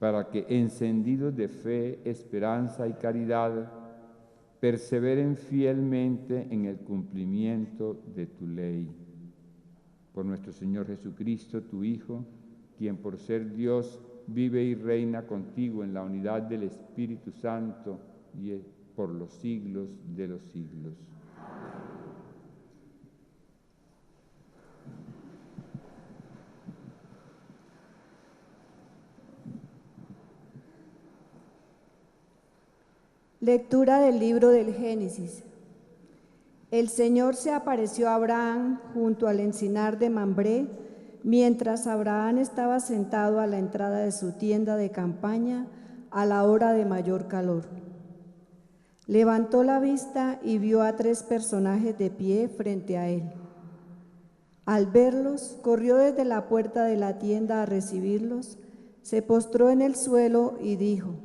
para que, encendidos de fe, esperanza y caridad, perseveren fielmente en el cumplimiento de tu ley. Por nuestro Señor Jesucristo, tu Hijo, quien por ser Dios vive y reina contigo en la unidad del Espíritu Santo y por los siglos de los siglos. Lectura del libro del Génesis. El Señor se apareció a Abraham junto al encinar de Mambré, mientras Abraham estaba sentado a la entrada de su tienda de campaña a la hora de mayor calor. Levantó la vista y vio a 3 personajes de pie frente a él. Al verlos, corrió desde la puerta de la tienda a recibirlos, se postró en el suelo y dijo: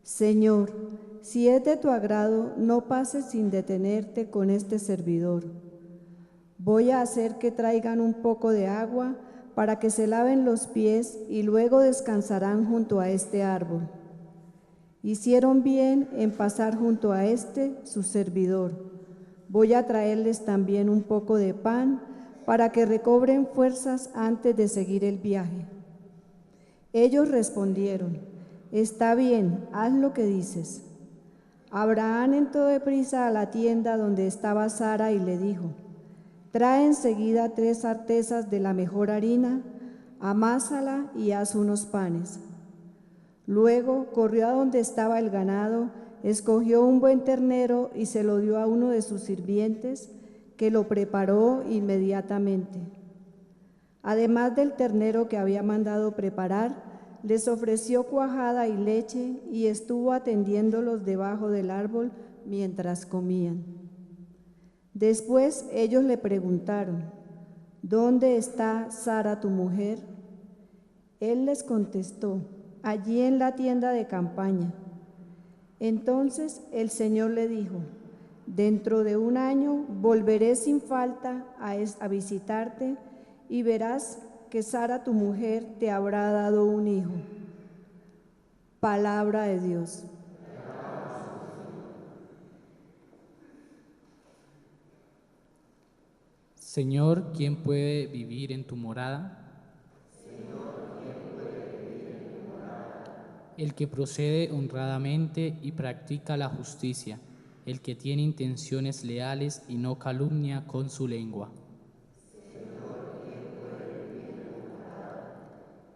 Señor, si es de tu agrado, no pases sin detenerte con este servidor. Voy a hacer que traigan un poco de agua para que se laven los pies y luego descansarán junto a este árbol. Hicieron bien en pasar junto a su servidor. Voy a traerles también un poco de pan para que recobren fuerzas antes de seguir el viaje. Ellos respondieron: Está bien, haz lo que dices. Abraham entró deprisa a la tienda donde estaba Sara y le dijo: Trae enseguida 3 artesas de la mejor harina, amásala y haz unos panes. Luego corrió a donde estaba el ganado, escogió un buen ternero y se lo dio a uno de sus sirvientes, que lo preparó inmediatamente. Además del ternero que había mandado preparar, les ofreció cuajada y leche y estuvo atendiéndolos debajo del árbol mientras comían. Después ellos le preguntaron: ¿Dónde está Sara tu mujer? Él les contestó: allí en la tienda de campaña. Entonces el Señor le dijo: dentro de 1 año volveré sin falta a visitarte y verás que Sara tu mujer te habrá dado un hijo. Palabra de Dios. Señor, ¿quién puede vivir en tu morada? El que procede honradamente y practica la justicia, el que tiene intenciones leales y no calumnia con su lengua.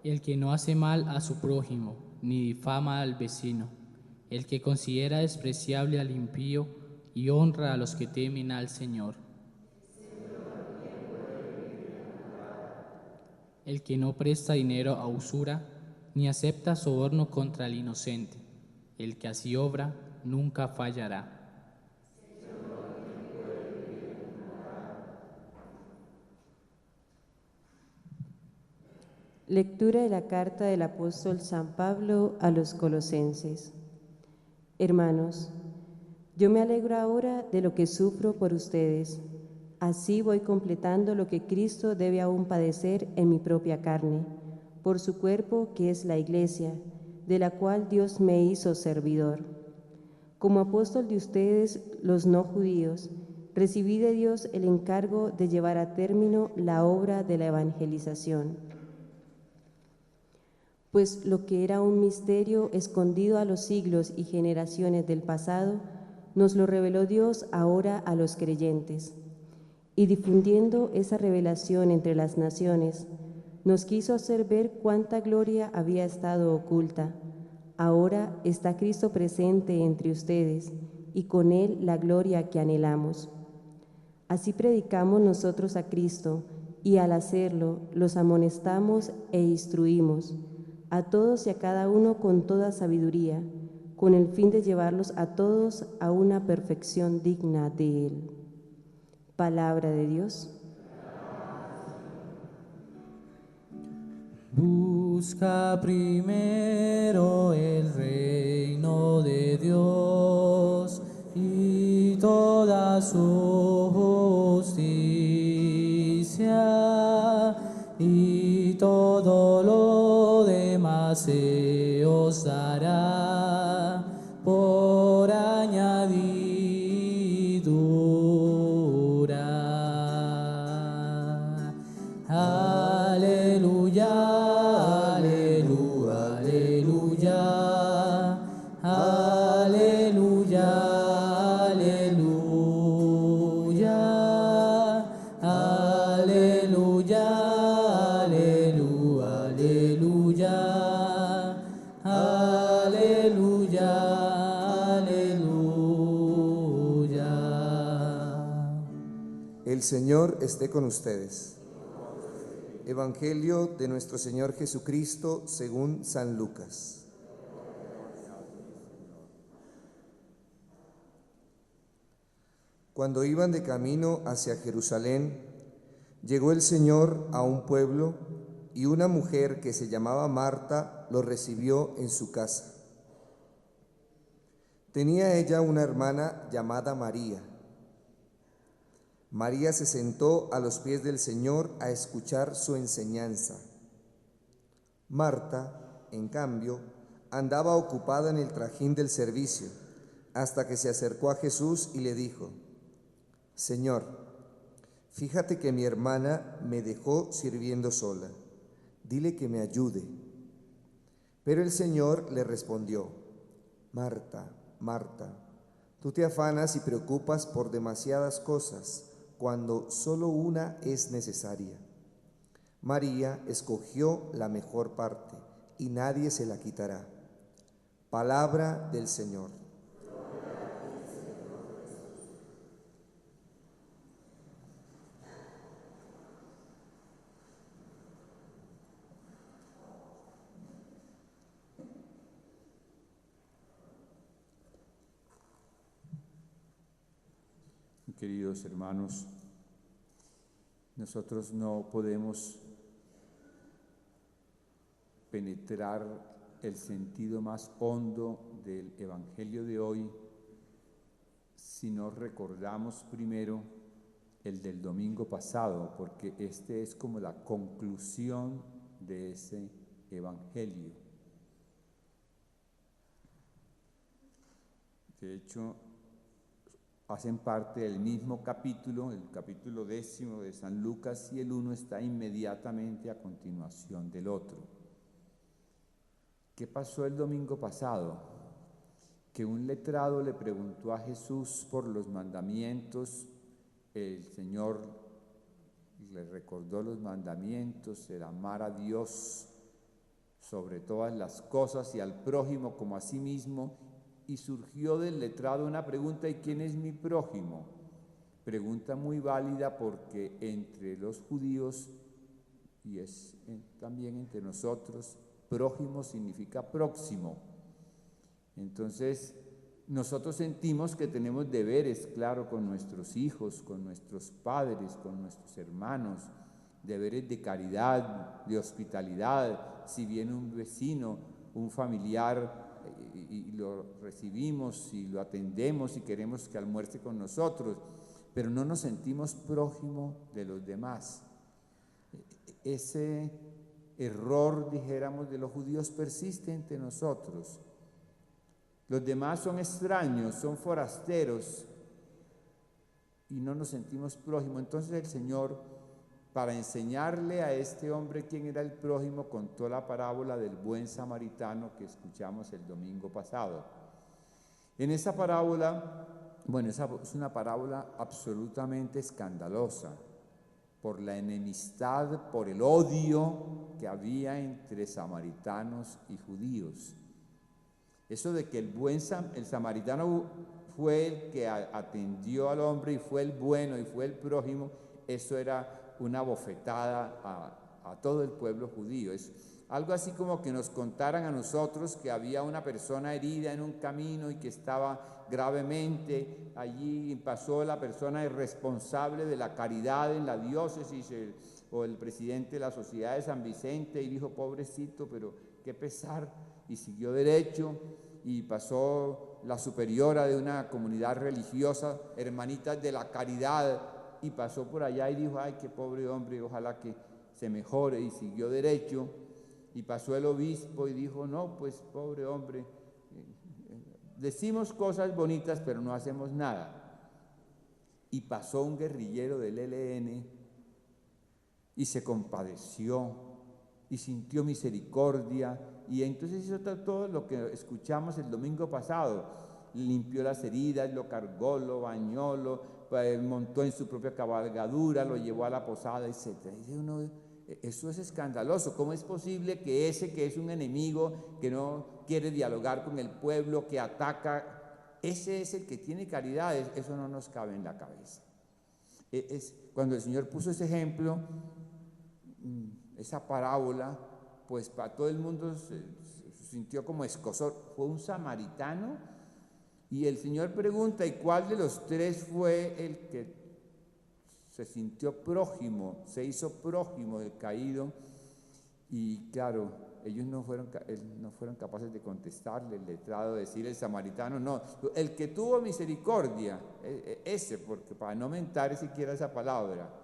El que no hace mal a su prójimo, ni difama al vecino, el que considera despreciable al impío y honra a los que temen al Señor. El que no presta dinero a usura, ni acepta soborno contra el inocente. El que así obra, nunca fallará. Lectura de la carta del apóstol San Pablo a los Colosenses. Hermanos, yo me alegro ahora de lo que sufro por ustedes. Así voy completando lo que Cristo debe aún padecer en mi propia carne, por su cuerpo que es la Iglesia, de la cual Dios me hizo servidor. Como apóstol de ustedes, los no judíos, recibí de Dios el encargo de llevar a término la obra de la evangelización. Pues lo que era un misterio escondido a los siglos y generaciones del pasado, nos lo reveló Dios ahora a los creyentes. Y difundiendo esa revelación entre las naciones, nos quiso hacer ver cuánta gloria había estado oculta. Ahora está Cristo presente entre ustedes, y con Él la gloria que anhelamos. Así predicamos nosotros a Cristo, y al hacerlo los amonestamos e instruimos, a todos y a cada uno con toda sabiduría, con el fin de llevarlos a todos a una perfección digna de Él. Palabra de Dios. Busca primero el reino de Dios y toda su justicia, y todo lo demás se os dará por añadidura. Aleluya, aleluya, aleluya, aleluya, aleluya, aleluya, aleluya, aleluya, aleluya. El Señor esté con ustedes. Evangelio de nuestro Señor Jesucristo según San Lucas. Cuando iban de camino hacia Jerusalén, llegó el Señor a un pueblo y una mujer que se llamaba Marta lo recibió en su casa. Tenía ella una hermana llamada María. María se sentó a los pies del Señor a escuchar su enseñanza. Marta, en cambio, andaba ocupada en el trajín del servicio, hasta que se acercó a Jesús y le dijo: Señor, fíjate que mi hermana me dejó sirviendo sola. Dile que me ayude. Pero el Señor le respondió: Marta, Marta, tú te afanas y preocupas por demasiadas cosas, cuando solo una es necesaria. María escogió la mejor parte, y nadie se la quitará. Palabra del Señor. Queridos hermanos, nosotros no podemos penetrar el sentido más hondo del Evangelio de hoy si no recordamos primero el del domingo pasado, porque este es como la conclusión de ese Evangelio. De hecho, hacen parte del mismo capítulo, el capítulo 10 de San Lucas, y el uno está inmediatamente a continuación del otro. ¿Qué pasó el domingo pasado? Que un letrado le preguntó a Jesús por los mandamientos. El Señor le recordó los mandamientos: el amar a Dios sobre todas las cosas y al prójimo como a sí mismo. Y surgió del letrado una pregunta: ¿y quién es mi prójimo? Pregunta muy válida, porque entre los judíos, y es también entre nosotros, prójimo significa próximo. Entonces, nosotros sentimos que tenemos deberes, claro, con nuestros hijos, con nuestros padres, con nuestros hermanos, deberes de caridad, de hospitalidad. Si viene un vecino, un familiar, y lo recibimos y lo atendemos y queremos que almuerce con nosotros, pero no nos sentimos prójimo de los demás. Ese error, dijéramos, de los judíos persiste entre nosotros. Los demás son extraños, son forasteros y no nos sentimos prójimo. Entonces el Señor, para enseñarle a este hombre quién era el prójimo, contó la parábola del buen samaritano que escuchamos el domingo pasado. En esa parábola, esa es una parábola absolutamente escandalosa por la enemistad, por el odio que había entre samaritanos y judíos. Eso de que el samaritano fue el que atendió al hombre y fue el bueno y fue el prójimo, eso era una bofetada a todo el pueblo judío. Es algo así como que nos contaran a nosotros que había una persona herida en un camino y que estaba gravemente allí, y pasó la persona responsable de la caridad en la diócesis, o el presidente de la Sociedad de San Vicente, y dijo: pobrecito, pero qué pesar, y siguió derecho. Y pasó la superiora de una comunidad religiosa, Hermanitas de la Caridad, y pasó por allá y dijo: ay, qué pobre hombre, ojalá que se mejore, y siguió derecho. Y pasó el obispo y dijo, no, pues pobre hombre, decimos cosas bonitas pero no hacemos nada. Y pasó un guerrillero del ELN y se compadeció y sintió misericordia, y entonces hizo todo lo que escuchamos el domingo pasado. Limpió las heridas, lo cargó, lo bañó, lo montó en su propia cabalgadura, lo llevó a la posada, etc. Dice uno, eso es escandaloso. ¿Cómo es posible que ese que es un enemigo, que no quiere dialogar con el pueblo, que ataca, ese es el que tiene caridad? Eso no nos cabe en la cabeza. Cuando el Señor puso ese ejemplo, esa parábola, pues para todo el mundo se sintió como escozor. Fue un samaritano, y el Señor pregunta, ¿y cuál de los tres fue el que se sintió prójimo, se hizo prójimo del caído? Y claro, ellos no fueron capaces de contestarle, el letrado, decir el samaritano, no, el que tuvo misericordia, ese, porque para no mentar siquiera esa palabra.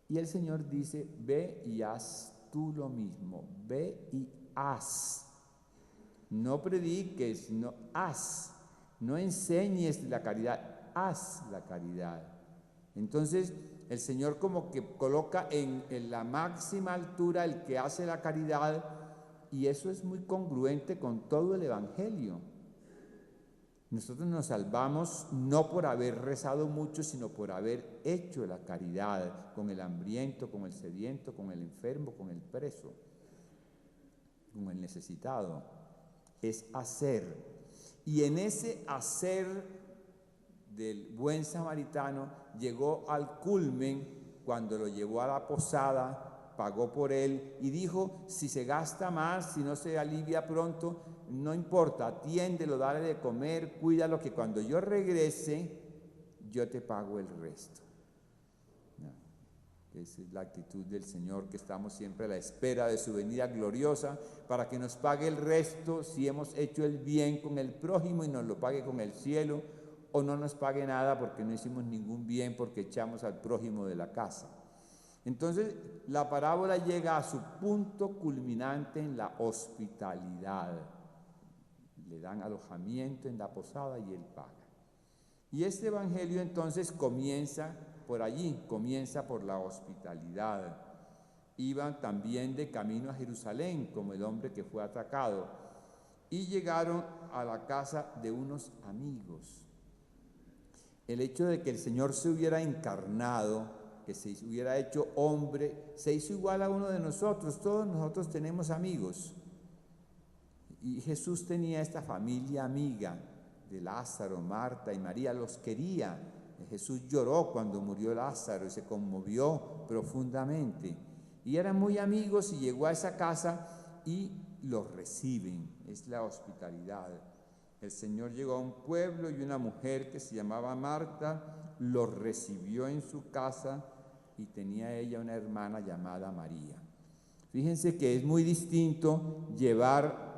Y el Señor dice, ve y haz tú lo mismo, ve y haz. No prediques, no haz, no enseñes la caridad, haz la caridad. Entonces el Señor como que coloca en la máxima altura el que hace la caridad, y eso es muy congruente con todo el Evangelio. Nosotros nos salvamos no por haber rezado mucho, sino por haber hecho la caridad con el hambriento, con el sediento, con el enfermo, con el preso, con el necesitado. Es hacer. Y en ese hacer del buen samaritano llegó al culmen cuando lo llevó a la posada, pagó por él y dijo, si se gasta más, si no se alivia pronto, no importa, atiéndelo, dale de comer, cuídalo, que cuando yo regrese, yo te pago el resto. Esa es la actitud del Señor, que estamos siempre a la espera de su venida gloriosa para que nos pague el resto si hemos hecho el bien con el prójimo y nos lo pague con el cielo, o no nos pague nada porque no hicimos ningún bien, porque echamos al prójimo de la casa. Entonces la parábola llega a su punto culminante en la hospitalidad. Le dan alojamiento en la posada y él paga. Y este evangelio entonces comienza por allí, comienza por la hospitalidad. Iban también de camino a Jerusalén, como el hombre que fue atacado, y llegaron a la casa de unos amigos. El hecho de que el Señor se hubiera encarnado, que se hubiera hecho hombre, se hizo igual a uno de nosotros. Todos nosotros tenemos amigos. Y Jesús tenía esta familia amiga de Lázaro, Marta y María, los quería. Jesús lloró cuando murió Lázaro y se conmovió profundamente. Y eran muy amigos, y llegó a esa casa y los reciben. Es la hospitalidad. El Señor llegó a un pueblo y una mujer que se llamaba Marta los recibió en su casa, y tenía ella una hermana llamada María. Fíjense que es muy distinto llevar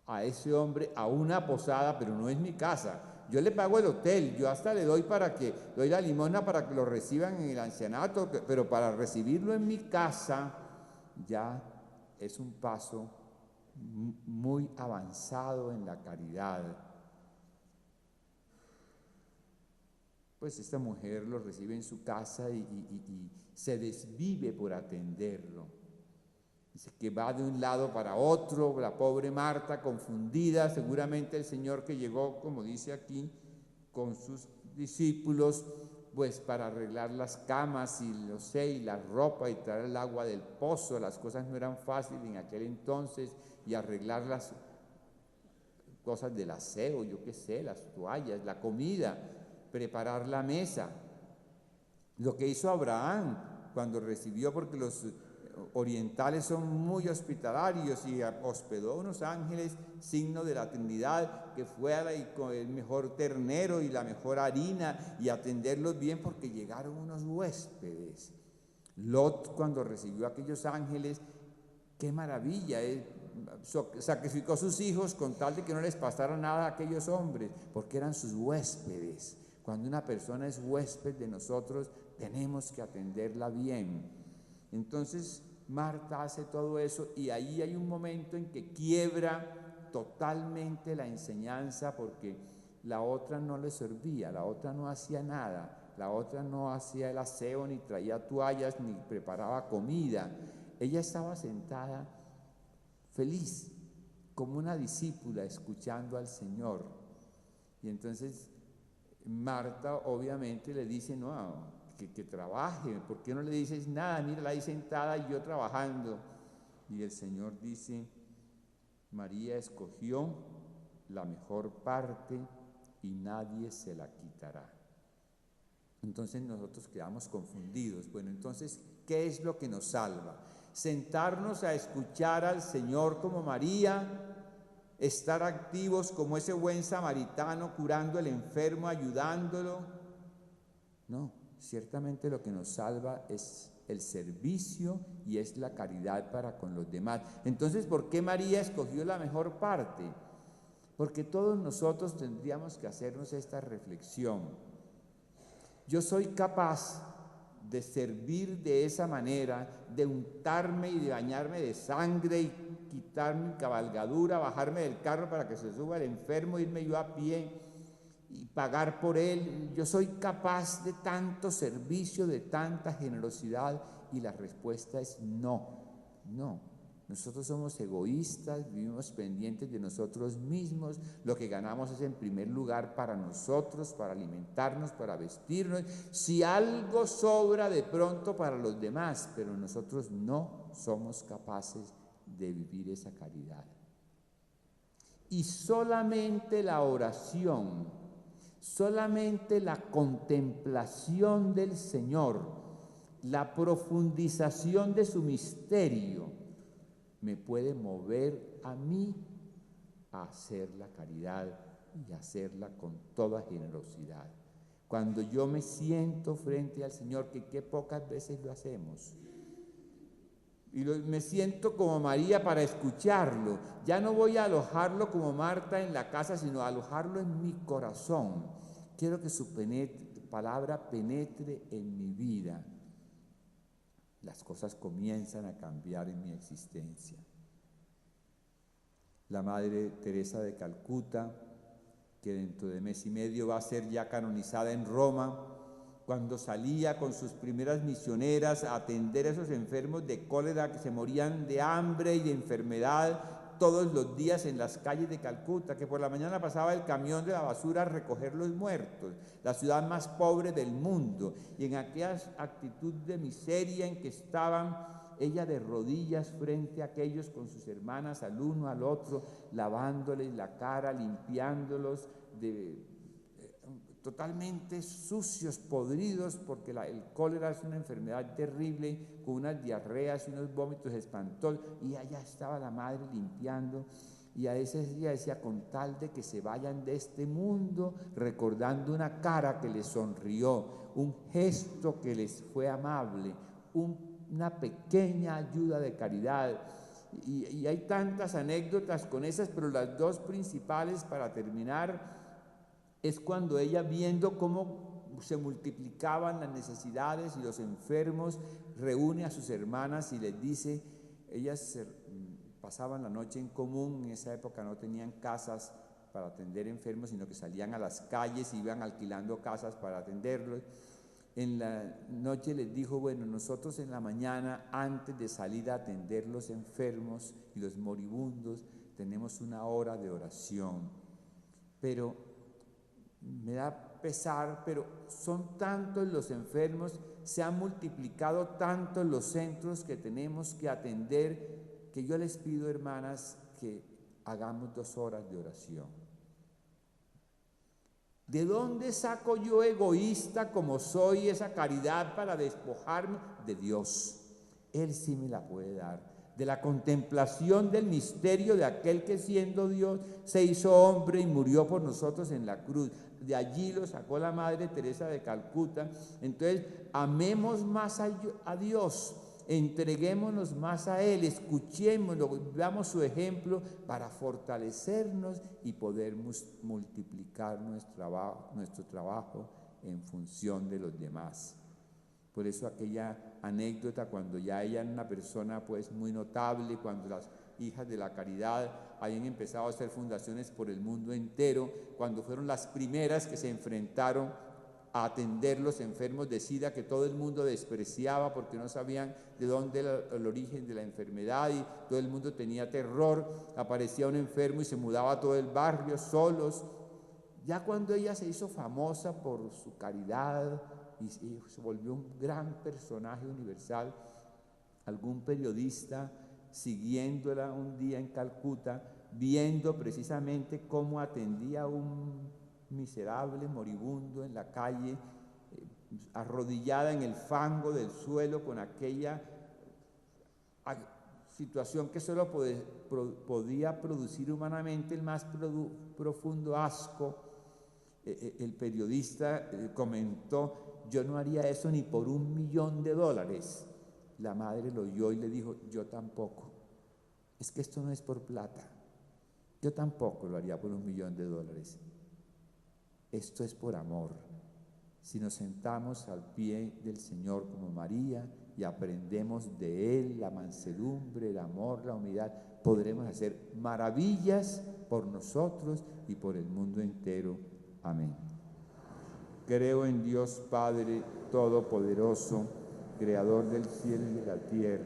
a ese hombre a una posada, pero no es mi casa. Yo le pago el hotel, yo hasta le doy doy la limosna para que lo reciban en el ancianato, pero para recibirlo en mi casa ya es un paso muy avanzado en la caridad. Pues esta mujer lo recibe en su casa y se desvive por atenderlo. Dice que va de un lado para otro, la pobre Marta confundida, seguramente el Señor que llegó, como dice aquí, con sus discípulos, pues para arreglar las camas y la ropa y traer el agua del pozo. Las cosas no eran fáciles en aquel entonces, y arreglar las cosas del aseo, yo qué sé, las toallas, la comida, preparar la mesa. Lo que hizo Abraham cuando recibió, porque los orientales son muy hospitalarios, y hospedó a unos ángeles, signo de la Trinidad, que fuera y con el mejor ternero y la mejor harina, y atenderlos bien porque llegaron unos huéspedes. Lot, cuando recibió a aquellos ángeles, qué maravilla, sacrificó a sus hijos con tal de que no les pasara nada a aquellos hombres, porque eran sus huéspedes. Cuando una persona es huésped de nosotros, tenemos que atenderla bien. Entonces Marta hace todo eso y ahí hay un momento en que quiebra totalmente la enseñanza porque la otra no le servía, la otra no hacía nada, la otra no hacía el aseo, ni traía toallas, ni preparaba comida. Ella estaba sentada feliz, como una discípula, escuchando al Señor. Y entonces Marta obviamente le dice, no, que trabaje, ¿por qué no le dices nada? Mírala ahí sentada y yo trabajando. Y el Señor dice, María escogió la mejor parte y nadie se la quitará. Entonces nosotros quedamos confundidos. Bueno, entonces, ¿qué es lo que nos salva? Sentarnos a escuchar al Señor como María, estar activos como ese buen samaritano, curando al enfermo, ayudándolo. No, ciertamente lo que nos salva es el servicio y es la caridad para con los demás. Entonces, ¿por qué María escogió la mejor parte? Porque todos nosotros tendríamos que hacernos esta reflexión. Yo soy capaz de servir de esa manera, de untarme y de bañarme de sangre y quitar mi cabalgadura, bajarme del carro para que se suba el enfermo, irme yo a pie y pagar por él. Yo soy capaz de tanto servicio, de tanta generosidad, y la respuesta es no, no. Nosotros somos egoístas, vivimos pendientes de nosotros mismos, lo que ganamos es en primer lugar para nosotros, para alimentarnos, para vestirnos, si algo sobra de pronto para los demás, pero nosotros no somos capaces de vivir esa caridad. Y solamente la oración, solamente la contemplación del Señor, la profundización de su misterio, me puede mover a mí a hacer la caridad y hacerla con toda generosidad. Cuando yo me siento frente al Señor, que qué pocas veces lo hacemos, y me siento como María para escucharlo, ya no voy a alojarlo como Marta en la casa, sino a alojarlo en mi corazón. Quiero que su palabra penetre en mi vida. Las cosas comienzan a cambiar en mi existencia. La Madre Teresa de Calcuta, que dentro de mes y medio va a ser ya canonizada en Roma, cuando salía con sus primeras misioneras a atender a esos enfermos de cólera que se morían de hambre y de enfermedad todos los días en las calles de Calcuta, que por la mañana pasaba el camión de la basura a recoger los muertos, la ciudad más pobre del mundo, y en aquella actitud de miseria en que estaban, ella de rodillas frente a aquellos con sus hermanas, al uno al otro, lavándoles la cara, limpiándolos totalmente sucios, podridos, porque el cólera es una enfermedad terrible, con unas diarreas y unos vómitos espantosos, y allá estaba la madre limpiando, y a veces ella decía, con tal de que se vayan de este mundo, recordando una cara que les sonrió, un gesto que les fue amable, una pequeña ayuda de caridad. Y hay tantas anécdotas con esas, pero las dos principales para terminar es cuando ella, viendo cómo se multiplicaban las necesidades y los enfermos, reúne a sus hermanas y les dice, ellas pasaban la noche en común, en esa época no tenían casas para atender enfermos, sino que salían a las calles y iban alquilando casas para atenderlos. En la noche les dijo, bueno, nosotros en la mañana, antes de salir a atender los enfermos y los moribundos, tenemos una hora de oración, pero me da pesar, pero son tantos los enfermos, se han multiplicado tantos los centros que tenemos que atender, que yo les pido, hermanas, que hagamos 2 horas de oración. ¿De dónde saco yo, egoísta como soy, esa caridad para despojarme? De Dios. Él sí me la puede dar. De la contemplación del misterio de aquel que siendo Dios se hizo hombre y murió por nosotros en la cruz. De allí lo sacó la Madre Teresa de Calcuta. Entonces, amemos más a Dios, entreguémonos más a Él, escuchémoslo, veamos su ejemplo para fortalecernos y poder multiplicar nuestro trabajo en función de los demás. Por eso aquella anécdota, cuando ya ella era una persona pues muy notable, cuando las hijas de la caridad habían empezado a hacer fundaciones por el mundo entero, cuando fueron las primeras que se enfrentaron a atender los enfermos de SIDA, que todo el mundo despreciaba porque no sabían de dónde era el origen de la enfermedad y todo el mundo tenía terror. Aparecía un enfermo y se mudaba a todo el barrio solos. Ya cuando ella se hizo famosa por su caridad y se volvió un gran personaje universal, algún periodista siguiéndola un día en Calcuta, viendo precisamente cómo atendía a un miserable moribundo en la calle, arrodillada en el fango del suelo con aquella situación que solo podía producir humanamente el más profundo asco. El periodista comentó: yo no haría eso ni por $1.000.000. La madre lo oyó y le dijo: yo tampoco. Es que esto no es por plata. Yo tampoco lo haría por $1.000.000. Esto es por amor. Si nos sentamos al pie del Señor como María y aprendemos de Él la mansedumbre, el amor, la humildad, podremos hacer maravillas por nosotros y por el mundo entero. Amén. Creo en Dios Padre Todopoderoso, Creador del cielo y de la tierra.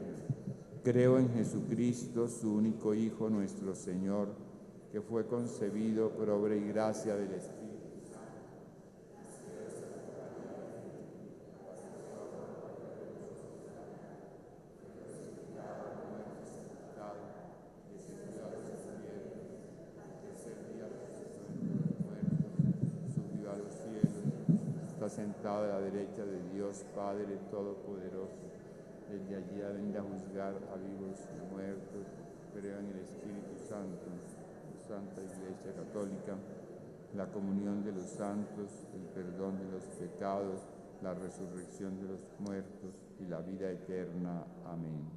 Creo en Jesucristo, su único Hijo, nuestro Señor, que fue concebido por obra y gracia del Espíritu. Sentado a la derecha de Dios Padre Todopoderoso, desde allí venga a juzgar a vivos y muertos. Creo en el Espíritu Santo, la Santa Iglesia Católica, la comunión de los santos, el perdón de los pecados, la resurrección de los muertos y la vida eterna. Amén.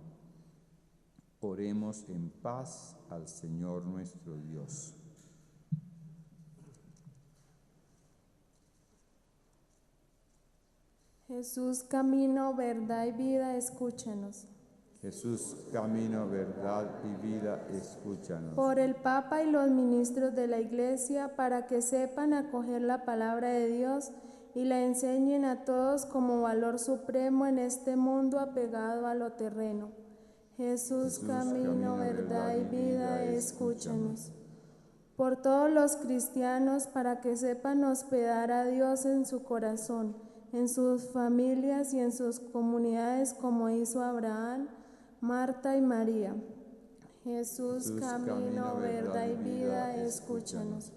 Oremos en paz al Señor nuestro Dios. Jesús, camino, verdad y vida, escúchanos. Jesús, camino, verdad y vida, escúchanos. Por el Papa y los ministros de la Iglesia, para que sepan acoger la palabra de Dios y la enseñen a todos como valor supremo en este mundo apegado a lo terreno. Jesús, camino, verdad y vida, escúchanos. Por todos los cristianos, para que sepan hospedar a Dios en su corazón, en sus familias y en sus comunidades, como hizo Abraham, Marta y María. Jesús, camino, verdad y vida, escúchanos.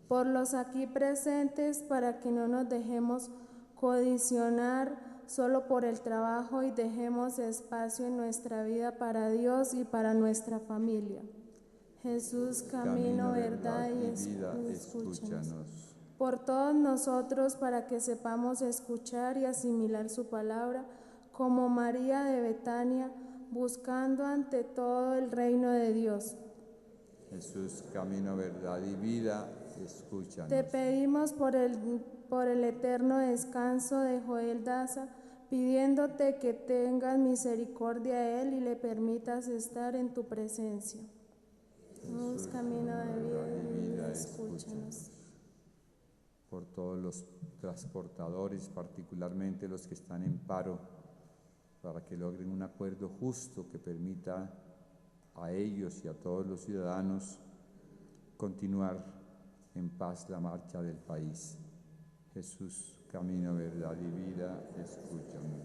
Por los aquí presentes, para que no nos dejemos condicionar solo por el trabajo y dejemos espacio en nuestra vida para Dios y para nuestra familia. Jesús, camino, verdad y vida, escúchanos. Por todos nosotros, para que sepamos escuchar y asimilar su palabra, como María de Betania, buscando ante todo el reino de Dios. Jesús, camino, verdad y vida, escúchanos. Te pedimos por el eterno descanso de Joel Daza, pidiéndote que tengas misericordia de él y le permitas estar en tu presencia. Jesús, camino de vida, escúchanos. Por todos los transportadores, particularmente los que están en paro, para que logren un acuerdo justo que permita a ellos y a todos los ciudadanos continuar en paz la marcha del país. Jesús, camino, verdad y vida, escúchame.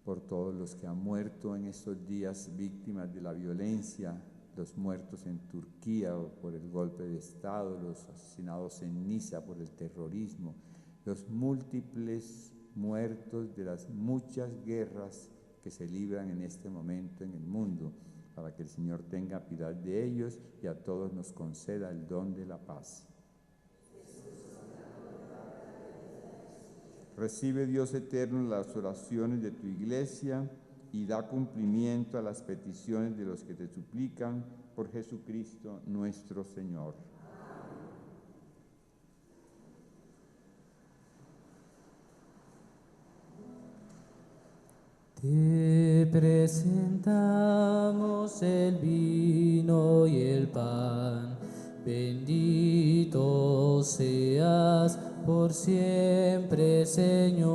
Por todos los que han muerto en estos días víctimas de la violencia, los muertos en Turquía por el golpe de Estado, los asesinados en Niza por el terrorismo, los múltiples muertos de las muchas guerras que se libran en este momento en el mundo, para que el Señor tenga piedad de ellos y a todos nos conceda el don de la paz. Recibe, Dios eterno, las oraciones de tu Iglesia y da cumplimiento a las peticiones de los que te suplican por Jesucristo nuestro Señor. Te presentamos el vino y el pan, bendito seas por siempre, Señor.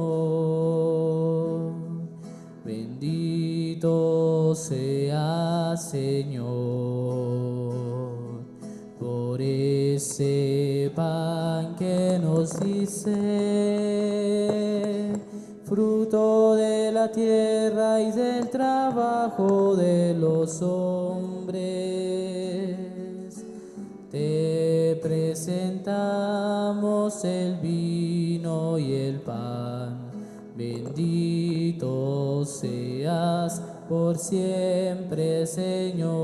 Bendito seas, Señor, por ese pan que nos dice, fruto de la tierra y del trabajo de los hombres. Te presentamos el vino y el pan, bendito seas por siempre, Señor.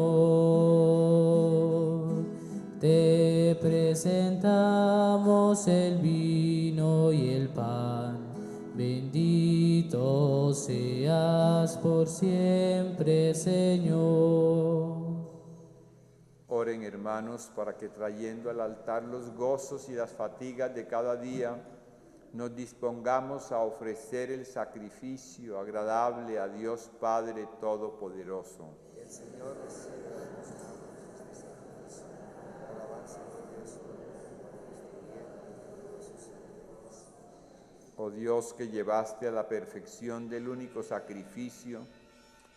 Te presentamos el vino y el pan, bendito seas por siempre, Señor. Oren, hermanos, para que trayendo al altar los gozos y las fatigas de cada día, nos dispongamos a ofrecer el sacrificio agradable a Dios Padre Todopoderoso. El Señor reciba de nuestro sacrificio, alabanza a Dios, por nuestro bien y por sus enemigos. Oh Dios, que llevaste a la perfección del único sacrificio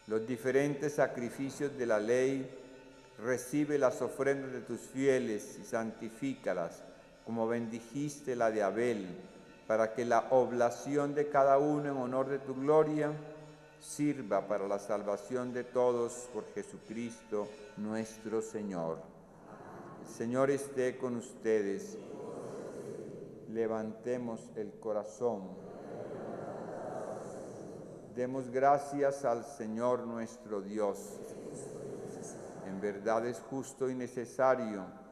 los diferentes sacrificios de la ley, recibe las ofrendas de tus fieles y santifícalas, como bendijiste la de Abel, para que la oblación de cada uno en honor de tu gloria sirva para la salvación de todos por Jesucristo nuestro Señor. El Señor esté con ustedes. Levantemos el corazón. Demos gracias al Señor nuestro Dios. En verdad es justo y necesario.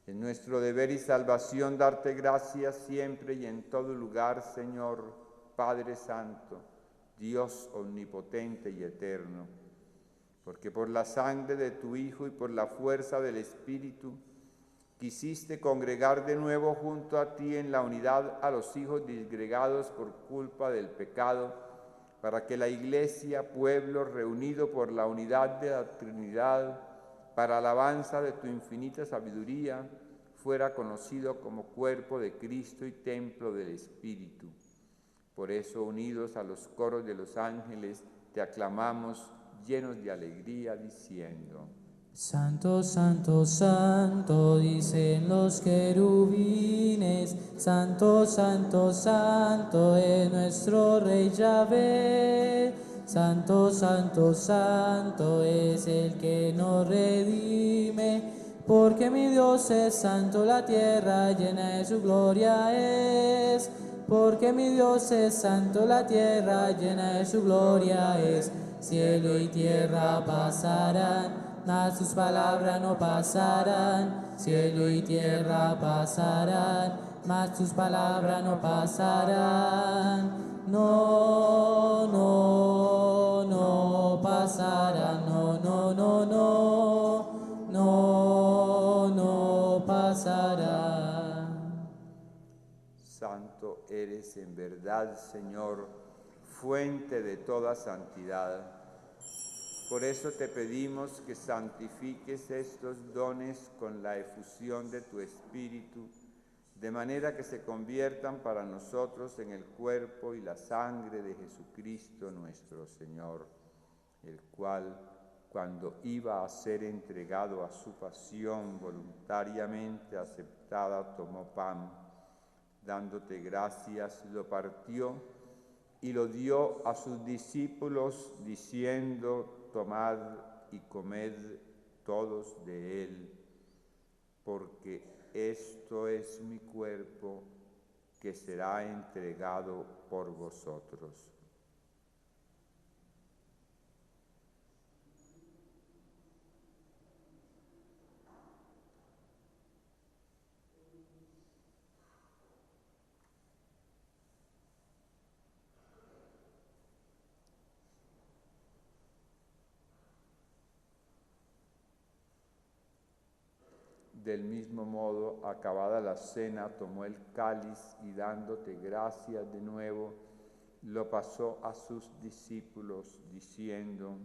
Es nuestro deber y salvación darte gracias siempre y en todo lugar, Señor, Padre Santo, Dios omnipotente y eterno, porque por la sangre de tu Hijo y por la fuerza del Espíritu, quisiste congregar de nuevo junto a ti en la unidad a los hijos disgregados por culpa del pecado, para que la Iglesia, pueblo reunido por la unidad de la Trinidad, para alabanza de tu infinita sabiduría, fuera conocido como cuerpo de Cristo y templo del Espíritu. Por eso, unidos a los coros de los ángeles, te aclamamos llenos de alegría, diciendo: Santo, santo, santo, dicen los querubines, santo, santo, santo es nuestro Rey Yahvé. Santo, santo, santo es el que nos redime, porque mi Dios es santo, la tierra llena de su gloria es. Porque mi Dios es santo, la tierra llena de su gloria es. Cielo y tierra pasarán, mas sus palabras no pasarán. Cielo y tierra pasarán, mas sus palabras no pasarán. No, no, no pasarán. No, no, no, no, no, no pasarán. Santo eres en verdad, Señor, fuente de toda santidad. Por eso te pedimos que santifiques estos dones con la efusión de tu Espíritu, de manera que se conviertan para nosotros en el cuerpo y la sangre de Jesucristo nuestro Señor, el cual, cuando iba a ser entregado a su pasión voluntariamente aceptada, tomó pan, dándote gracias, lo partió y lo dio a sus discípulos, diciendo: tomad y comed todos de él, porque esto es mi cuerpo que será entregado por vosotros. Del mismo modo, acabada la cena, tomó el cáliz y dándote gracias de nuevo, lo pasó a sus discípulos, diciendo: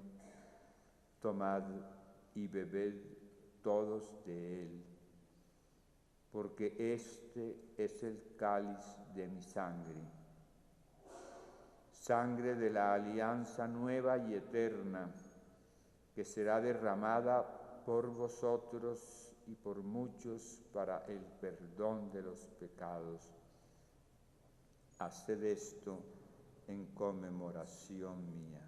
tomad y bebed todos de él, porque este es el cáliz de mi sangre, sangre de la alianza nueva y eterna, que será derramada por vosotros y por muchos para el perdón de los pecados. Haced esto en conmemoración mía.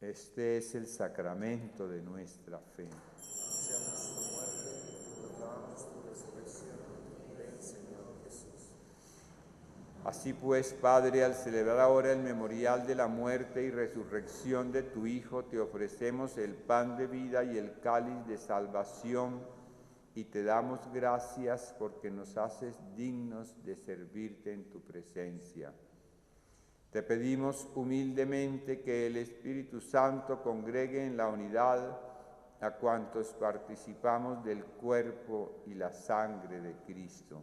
Este es el sacramento de nuestra fe. Así pues, Padre, al celebrar ahora el memorial de la muerte y resurrección de tu Hijo, te ofrecemos el pan de vida y el cáliz de salvación, y te damos gracias porque nos haces dignos de servirte en tu presencia. Te pedimos humildemente que el Espíritu Santo congregue en la unidad a cuantos participamos del cuerpo y la sangre de Cristo.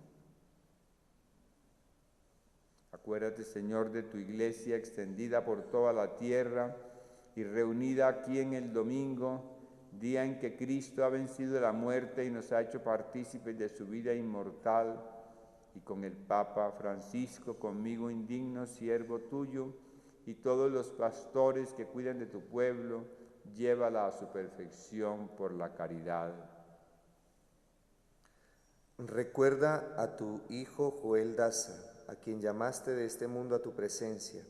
Acuérdate, Señor, de tu iglesia extendida por toda la tierra y reunida aquí en el domingo, día en que Cristo ha vencido la muerte y nos ha hecho partícipes de su vida inmortal, y con el Papa Francisco, conmigo indigno siervo tuyo, y todos los pastores que cuidan de tu pueblo, llévala a su perfección por la caridad. Recuerda a tu hijo Joel Daza, a quien llamaste de este mundo a tu presencia.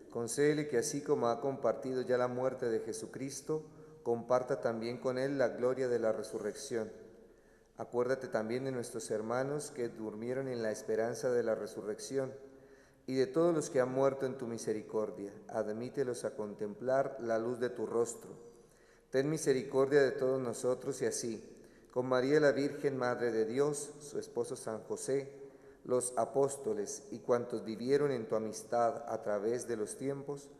Concédele que así como ha compartido ya la muerte de Jesucristo, comparta también con él la gloria de la resurrección. Acuérdate también de nuestros hermanos que durmieron en la esperanza de la resurrección, y de todos los que han muerto en tu misericordia. Admítelos a contemplar la luz de tu rostro. Ten misericordia de todos nosotros, y así, con María la Virgen, Madre de Dios, su esposo San José, los apóstoles y cuantos vivieron en tu amistad a través de los tiempos,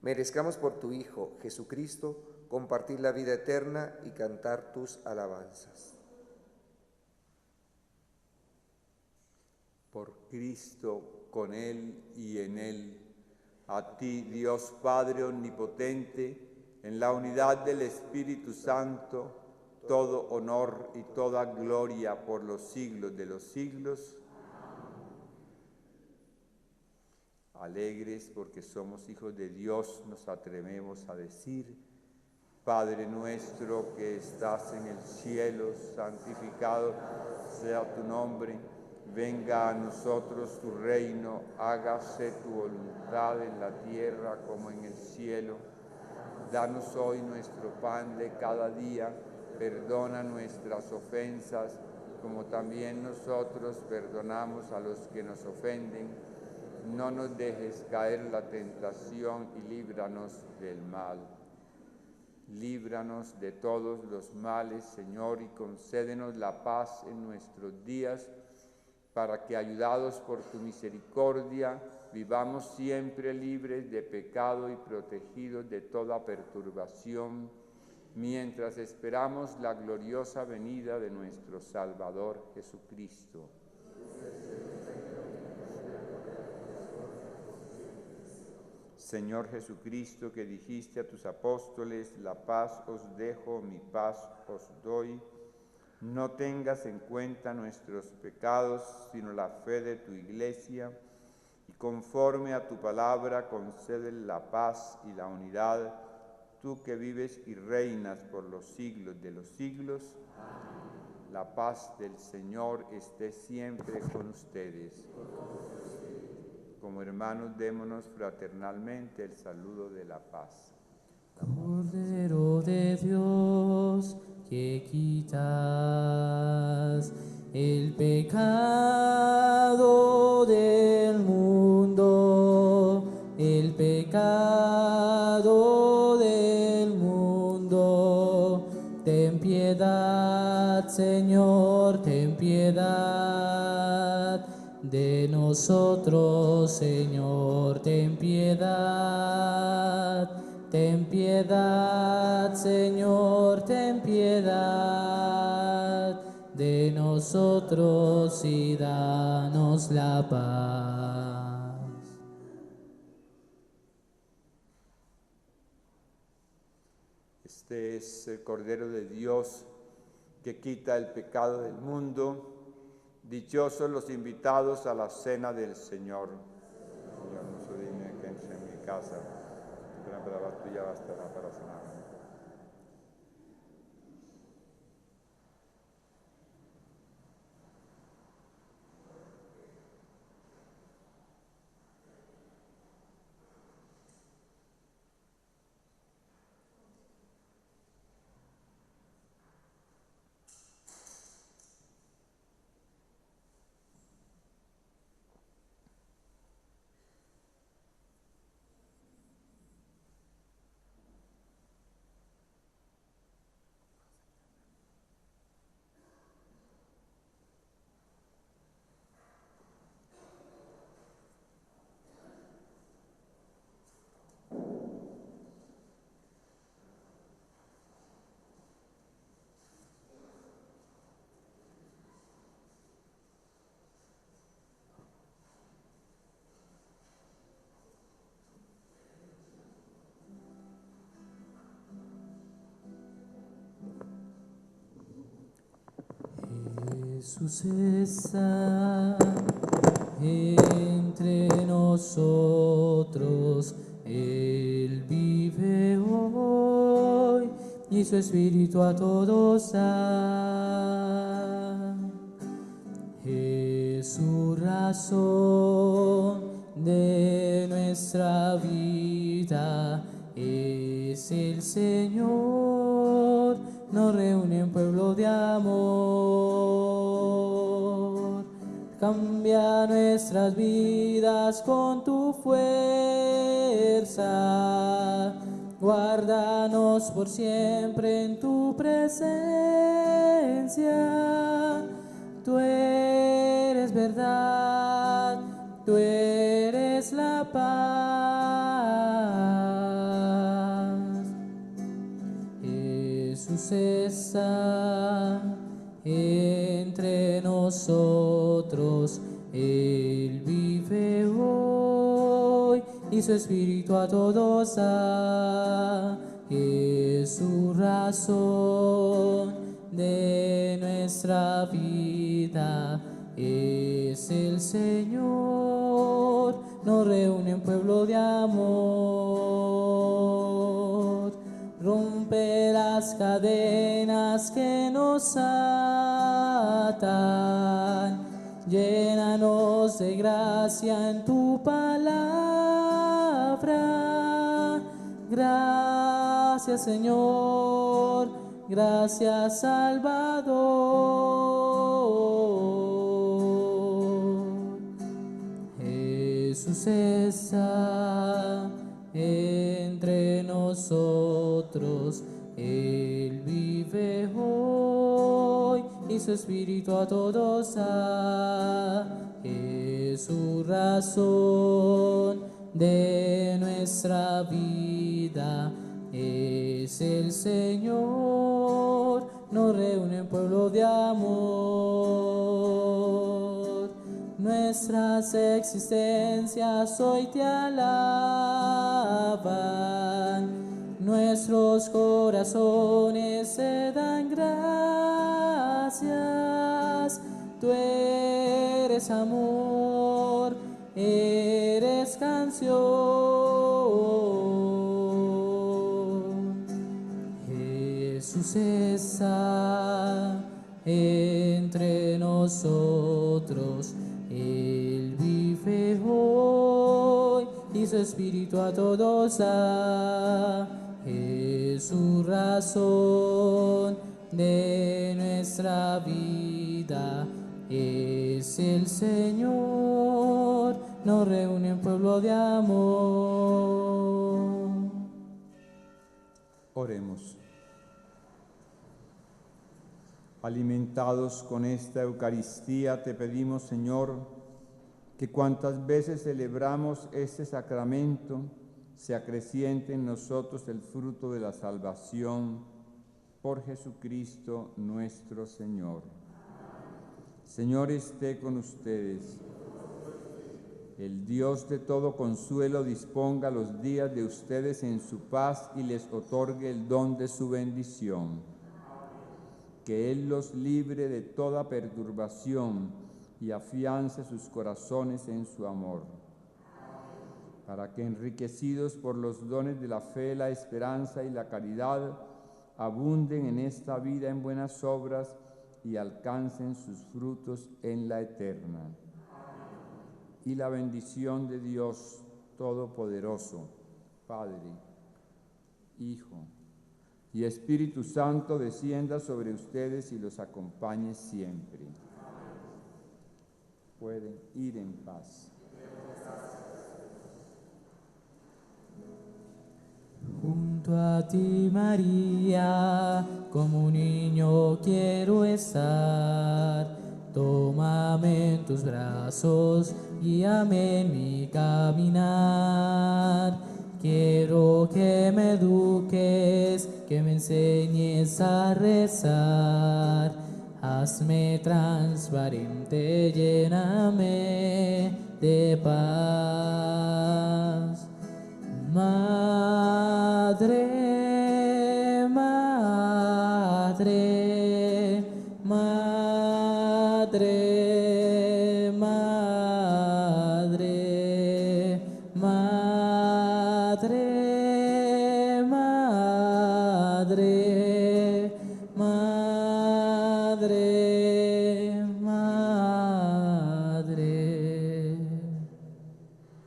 merezcamos por tu Hijo Jesucristo compartir la vida eterna y cantar tus alabanzas. Por Cristo, con Él y en Él, a ti, Dios Padre Omnipotente, en la unidad del Espíritu Santo, todo honor y toda gloria por los siglos de los siglos. Alegres porque somos hijos de Dios, nos atrevemos a decir: Padre nuestro que estás en el cielo, santificado sea tu nombre. Venga a nosotros tu reino, hágase tu voluntad en la tierra como en el cielo. Danos hoy nuestro pan de cada día, perdona nuestras ofensas, como también nosotros perdonamos a los que nos ofenden. No nos dejes caer en la tentación y líbranos del mal. Líbranos de todos los males, Señor, y concédenos la paz en nuestros días, para que, ayudados por tu misericordia, vivamos siempre libres de pecado y protegidos de toda perturbación, mientras esperamos la gloriosa venida de nuestro Salvador Jesucristo. Señor Jesucristo, que dijiste a tus apóstoles: la paz os dejo, mi paz os doy. No tengas en cuenta nuestros pecados, sino la fe de tu Iglesia, y conforme a tu palabra concédele la paz y la unidad, tú que vives y reinas por los siglos de los siglos. Amén. La paz del Señor esté siempre con ustedes. Como hermanos, démonos fraternalmente el saludo de la paz. Cordero de Dios, que quitas el pecado del mundo, el pecado del mundo. Señor, ten piedad. De nosotros, Señor, ten piedad. Ten piedad, Señor, ten piedad de nosotros y danos la paz. Este es el Cordero de Dios que quita el pecado del mundo. Dichosos los invitados a la cena del Señor. Señor, no soy digno de que entres en mi casa, pero la palabra tuya bastará para sanarme. Jesús está entre nosotros, Él vive hoy y su Espíritu a todos da. Jesús, razón de nuestra vida, es el Señor, nos reúne en pueblo de amor. Cambia nuestras vidas con tu fuerza, guárdanos por siempre en tu presencia. Tú eres verdad, tú eres la paz. Jesús está entre nosotros, Él vive hoy y su Espíritu a todos da. Jesús, razón de nuestra vida, es el Señor, nos reúne en pueblo de amor. Rompe las cadenas que nos atan, llénanos de gracia en tu palabra. Gracias, Señor, gracias, Salvador. Jesús está entre nosotros, Él vive hoy y su Espíritu a todos da. Jesús, razón de nuestra vida, es el Señor, nos reúne en pueblo de amor. Nuestras existencias hoy te alaban, nuestros corazones se dan gracias. Tú eres amor, eres canción. Jesús está entre nosotros, Él vive hoy y su Espíritu a todos da. Jesús, razón de nuestra vida, es el Señor, nos reúne en pueblo de amor. Oremos. Alimentados con esta Eucaristía, te pedimos, Señor, que cuantas veces celebramos este sacramento, se acreciente en nosotros el fruto de la salvación por Jesucristo nuestro Señor. Señor, esté con ustedes. El Dios de todo consuelo disponga los días de ustedes en su paz y les otorgue el don de su bendición. Que Él los libre de toda perturbación y afiance sus corazones en su amor, para que, enriquecidos por los dones de la fe, la esperanza y la caridad, abunden en esta vida en buenas obras y alcancen sus frutos en la eterna. Y la bendición de Dios Todopoderoso, Padre, Hijo y Espíritu Santo, descienda sobre ustedes y los acompañe siempre. Pueden ir en paz. Junto a ti, María, como un niño quiero estar. Tómame en tus brazos, guíame en mi caminar. Quiero que me eduques, que me enseñes a rezar. Hazme transparente, lléname de paz. Madre, madre, madre, madre, madre, madre, madre